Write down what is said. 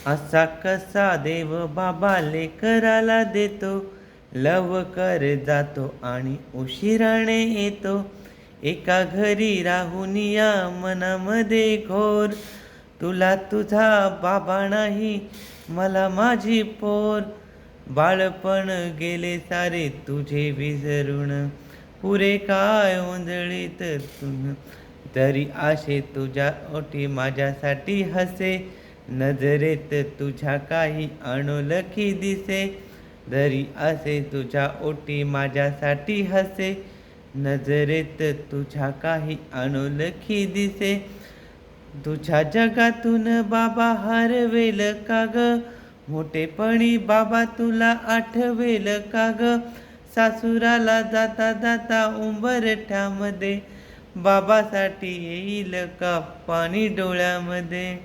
असा कसा देव बाबा लेकराला देतो, लवकर जातो आणि उशिराने येतो. एका घरी राहून या मनामध्ये घोर, तुला तुझा बाबा नाही, मला माझी पोर. बाळपण गेले सारे तुझे विसरून, पुरे काय ओंजळीत तुन. तरी आशे तुझ्या ओठी माझ्यासाठी हसे, नजरेत तुझ्या काही अनोळखी दिसे. जरी असे तुझ्या ओठी माझ्यासाठी हसे, नजरेत तुझ्या काही अनोळखी दिसे. तुझ्या जगातून बाबा हरवेल का ग, मोठेपणी बाबा तुला आठवेल का ग. सासुराला जाता जाता उंबरठ्यामध्ये, बाबासाठी येईल का पाणी डोळ्यामध्ये.